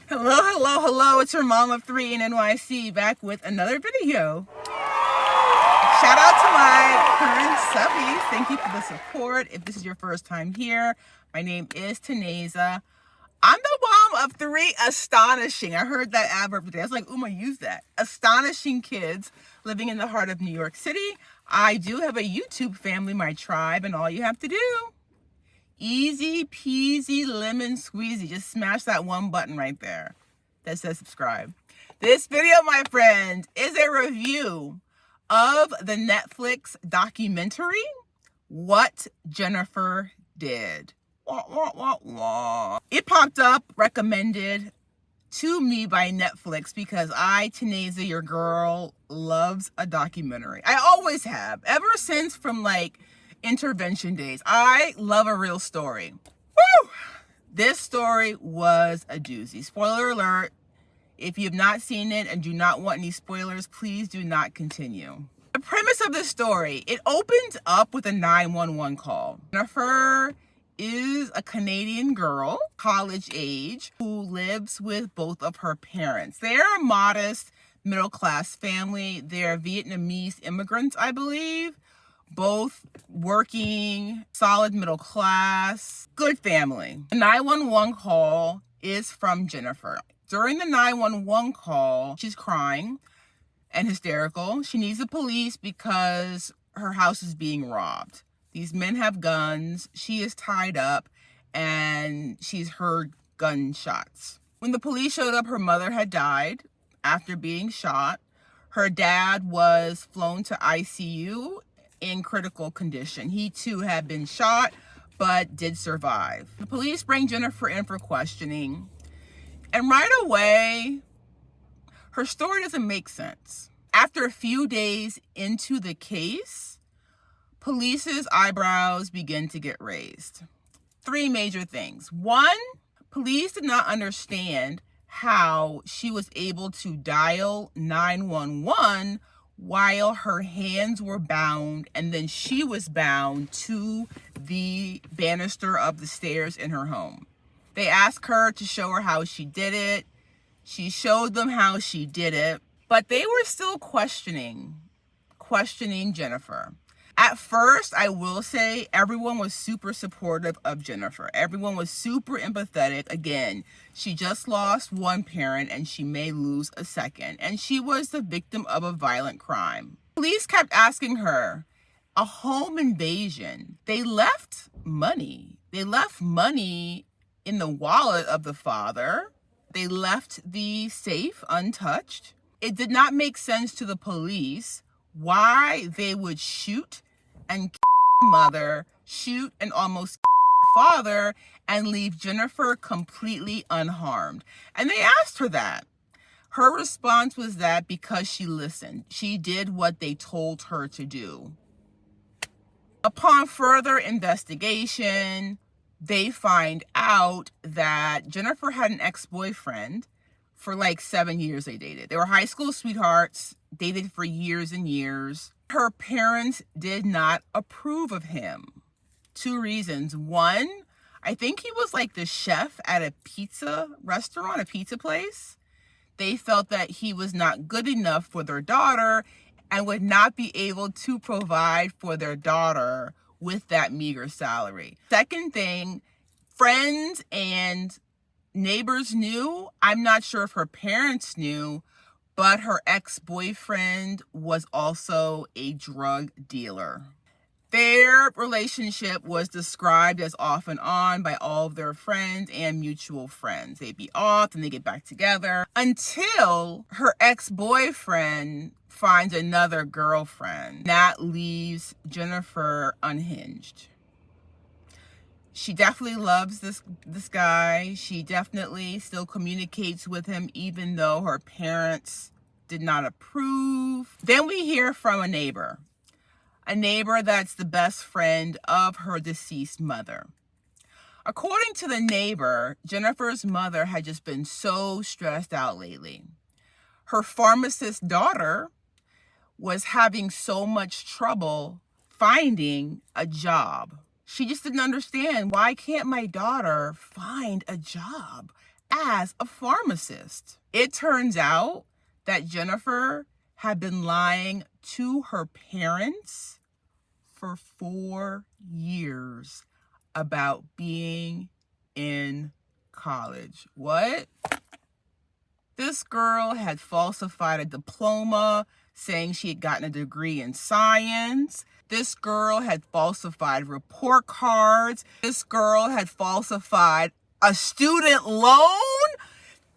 Hello, hello, hello. It's your mom of three in NYC back with another video. Shout out to my current subbies. Thank you for the support. If this is your first time here, my name is Taneza. I'm the mom of three astonishing. I heard that adverb today. I was like, Uma, use that. Astonishing kids living in the heart of New York City. I do have a YouTube family, my tribe, and all you have to do, easy peasy lemon squeezy, just smash that one button right there that says subscribe. This video, my friend, is a review of the Netflix documentary, What Jennifer Did. Wah, wah, wah, wah. It popped up, recommended to me by Netflix because I, Taneza, your girl, loves a documentary. I always have, ever since from like intervention days. I love a real story. Woo! This story was a doozy. Spoiler alert. If you have not seen it and do not want any spoilers, please do not continue. The premise of this story, it opens up with a 911 call. Jennifer is a Canadian girl, college age, who lives with both of her parents. They're a modest middle-class family. They're Vietnamese immigrants, I believe. Both working, solid middle class, good family. The 911 call is from Jennifer. During the 911 call, she's crying and hysterical. She needs the police because her house is being robbed. These men have guns. She is tied up and she's heard gunshots. When the police showed up, her mother had died after being shot. Her dad was flown to ICU in critical condition. He too had been shot, but did survive. The police bring Jennifer in for questioning, and right away, her story doesn't make sense. After a few days into the case, police's eyebrows begin to get raised. Three major things. One, police did not understand how she was able to dial 911 while her hands were bound and then she was bound to the banister of the stairs in her home. They asked her to show her how she did it. She showed them how she did it, but they were still questioning Jennifer. At first, I will say everyone was super supportive of Jennifer. Everyone was super empathetic. Again, she just lost one parent and she may lose a second. And she was the victim of a violent crime. Police kept asking her, a home invasion. They left money. They left money in the wallet of the father. They left the safe untouched. It did not make sense to the police why they would shoot and mother, shoot and almost father, and leave Jennifer completely unharmed. And they asked her that. Her response was that because she listened, she did what they told her to do. Upon further investigation, they find out that Jennifer had an ex-boyfriend. For like 7 years they dated. They were high school sweethearts, dated for years and years. Her parents did not approve of him. Two reasons. One, I think he was like the chef at a pizza restaurant, a pizza place. They felt that he was not good enough for their daughter and would not be able to provide for their daughter with that meager salary. Second thing, friends and neighbors knew. I'm not sure if her parents knew, but her ex-boyfriend was also a drug dealer. Their relationship was described as off and on by all of their friends and mutual friends. They'd be off and they get back together until her ex-boyfriend finds another girlfriend. That leaves Jennifer unhinged. She definitely loves this guy. She definitely still communicates with him even though her parents did not approve. Then we hear from a neighbor that's the best friend of her deceased mother. According to the neighbor, Jennifer's mother had just been so stressed out lately. Her pharmacist daughter was having so much trouble finding a job. She just didn't understand, why can't my daughter find a job as a pharmacist. It turns out that Jennifer had been lying to her parents for 4 years about being in college. What? This girl had falsified a diploma saying she had gotten a degree in science. This girl had falsified report cards. This girl had falsified a student loan.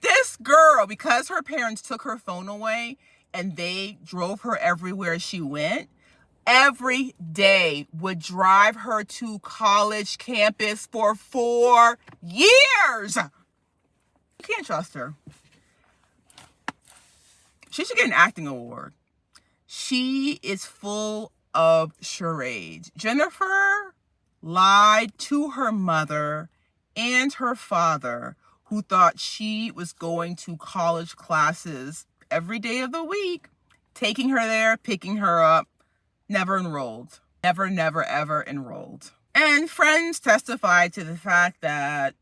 This girl, because her parents took her phone away and they drove her everywhere she went, every day would drive her to college campus for 4 years. You can't trust her. She should get an acting award. She is full of charades. Jennifer lied to her mother and her father, who thought she was going to college classes every day of the week, taking her there, picking her up, never enrolled. Never, never, ever enrolled. And friends testified to the fact that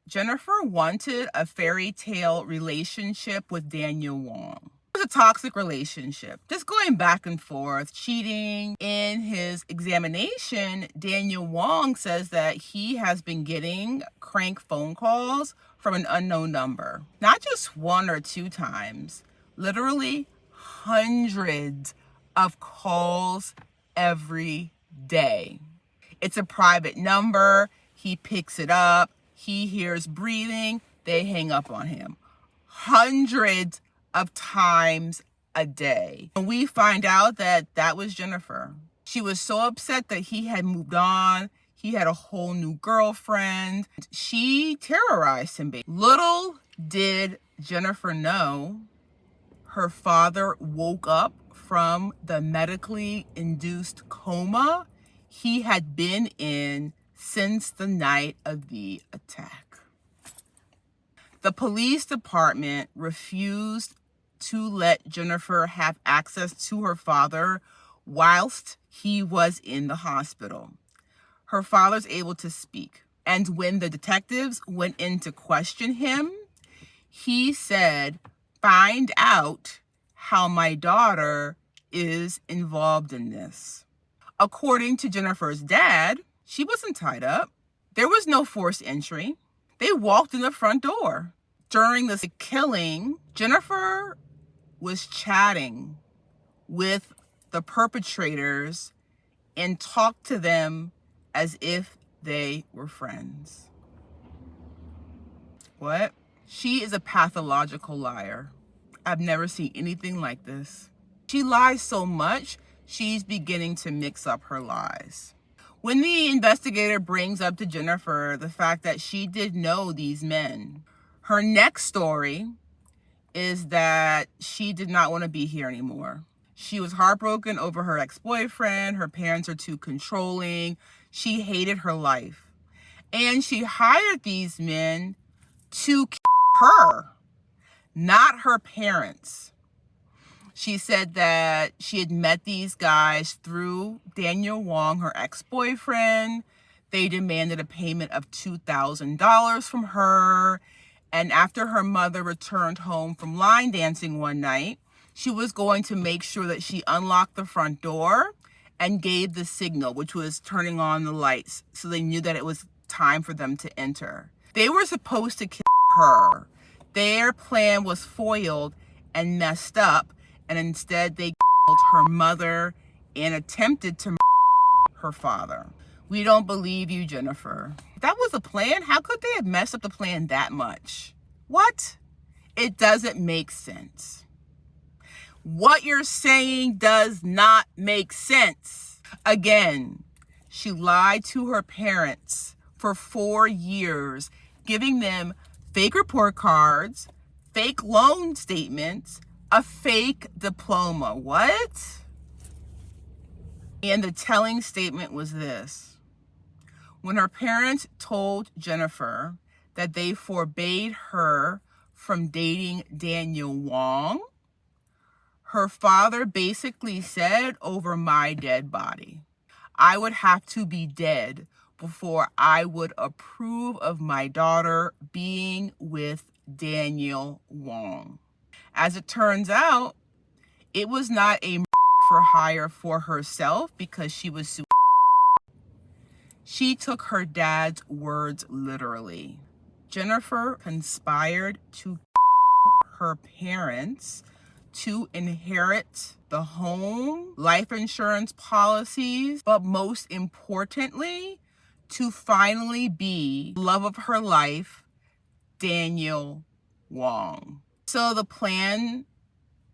Jennifer wanted a fairy tale relationship with Daniel Wong. It was a toxic relationship, just going back and forth, cheating. In his examination, Daniel Wong says that he has been getting crank phone calls from an unknown number. Not just 1 or 2 times, literally hundreds of calls every day. It's a private number. He picks it up. He hears breathing. They hang up on him. Hundreds of times a day. And we find out that that was Jennifer. She was so upset that he had moved on. He had a whole new girlfriend. She terrorized him. Little did Jennifer know, her father woke up from the medically induced coma he had been in since the night of the attack. The police department refused to let Jennifer have access to her father whilst he was in the hospital. Her father's able to speak. And when the detectives went in to question him, he said, "Find out how my daughter is involved in this." According to Jennifer's dad, she wasn't tied up. There was no forced entry. They walked in the front door. During the killing, Jennifer was chatting with the perpetrators and talked to them as if they were friends. What? She is a pathological liar. I've never seen anything like this. She lies so much, she's beginning to mix up her lies. When the investigator brings up to Jennifer the fact that she did know these men, her next story is that she did not want to be here anymore. She was heartbroken over her ex-boyfriend. Her parents are too controlling. She hated her life. And she hired these men to kill her, not her parents. She said that she had met these guys through Daniel Wong, her ex-boyfriend. They demanded a payment of $2,000 from her. And after her mother returned home from line dancing one night, she was going to make sure that she unlocked the front door and gave the signal, which was turning on the lights, so they knew that it was time for them to enter. They were supposed to kill her. Their plan was foiled and messed up, and instead they killed her mother and attempted to murder her father. We don't believe you, Jennifer. If that was a plan, how could they have messed up the plan that much? What? It doesn't make sense. What you're saying does not make sense. Again, she lied to her parents for 4 years, giving them fake report cards, fake loan statements, a fake diploma. What? And the telling statement was this. When her parents told Jennifer that they forbade her from dating Daniel Wong, her father basically said, "Over my dead body. I would have to be dead before I would approve of my daughter being with Daniel Wong. As it turns out, it was not a for hire for herself because she was she took her dad's words literally. Jennifer conspired to her parents to inherit the home, life insurance policies, but most importantly, to finally be love of her life, Daniel Wong. So the plan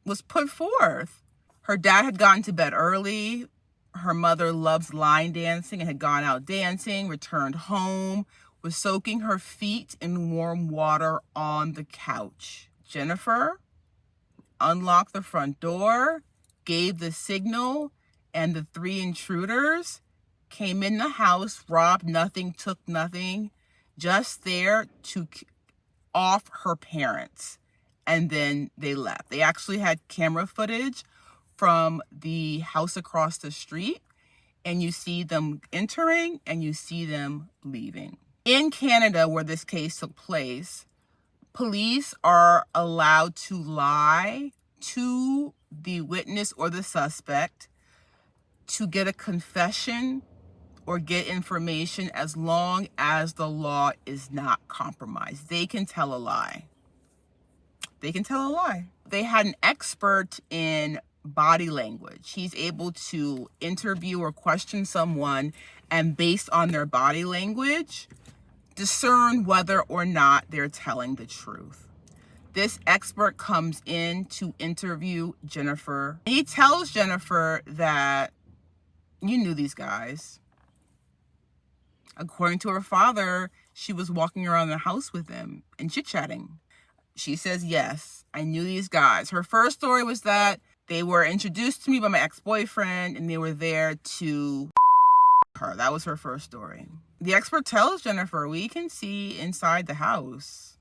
was put forth. Her dad had gotten to bed early. Her mother loves line dancing and had gone out dancing, returned home, was soaking her feet in warm water on the couch. Jennifer unlocked the front door, gave the signal, and the three intruders came in the house, robbed nothing, took nothing, just there to off her parents. And then they left. They actually had camera footage from the house across the street, and you see them entering and you see them leaving. In Canada, where this case took place, police are allowed to lie to the witness or the suspect to get a confession or get information as long as the law is not compromised. They can tell a lie. They can tell a lie. They had an expert in body language. He's able to interview or question someone and based on their body language, discern whether or not they're telling the truth. This expert comes in to interview Jennifer. He tells Jennifer that you knew these guys. According to her father, she was walking around the house with them and chit-chatting. She says, yes, I knew these guys. Her first story was that they were introduced to me by my ex-boyfriend and they were there to her. That was her first story. The expert tells Jennifer, we can see inside the house.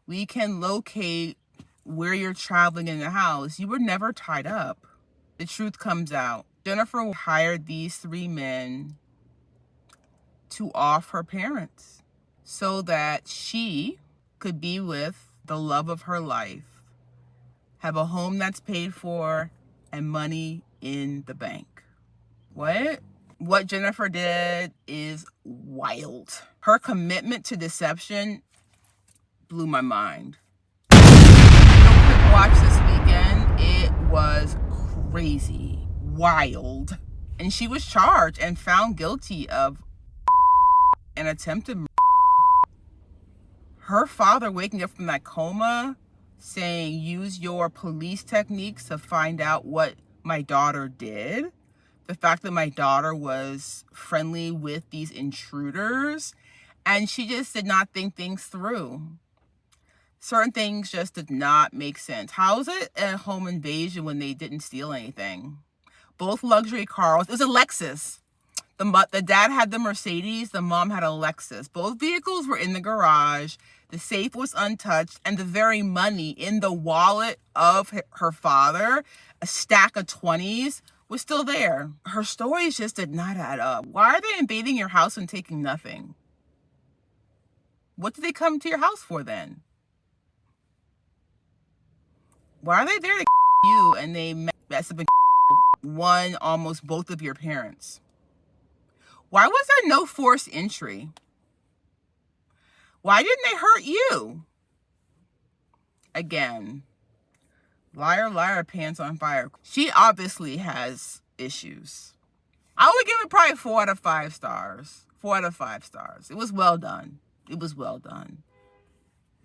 We can locate where you're traveling in the house. You were never tied up. The truth comes out. Jennifer hired these three men to off her parents so that she could be with the love of her life, have a home that's paid for, and money in the bank. What Jennifer did is wild. Her commitment to deception blew my mind. Quick watch this weekend. It was crazy, wild. And she was charged and found guilty of an attempted murder. Her father waking up from that coma saying, use your police techniques to find out what my daughter did. The fact that my daughter was friendly with these intruders and she just did not think things through. Certain things just did not make sense. How is it a home invasion when they didn't steal anything? Both luxury cars. It was a Lexus. The dad had the Mercedes. The mom had a Lexus. Both vehicles were in the garage. The safe was untouched. And the very money in the wallet of her father, a stack of 20s, was still there. Her stories just did not add up. Why are they invading your house and taking nothing? What did they come to your house for then? Why are they there to you and they mess up one, almost both of your parents? Why was there no forced entry? Why didn't they hurt you? Again, liar, liar, pants on fire. She obviously has issues. I would give it probably 4 out of 5 stars. 4 out of 5 stars. It was well done. It was well done.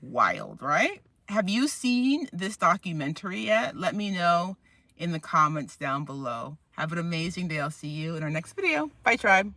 Wild, right? Have you seen this documentary yet? Let me know in the comments down below. Have an amazing day. I'll see you in our next video. Bye, tribe.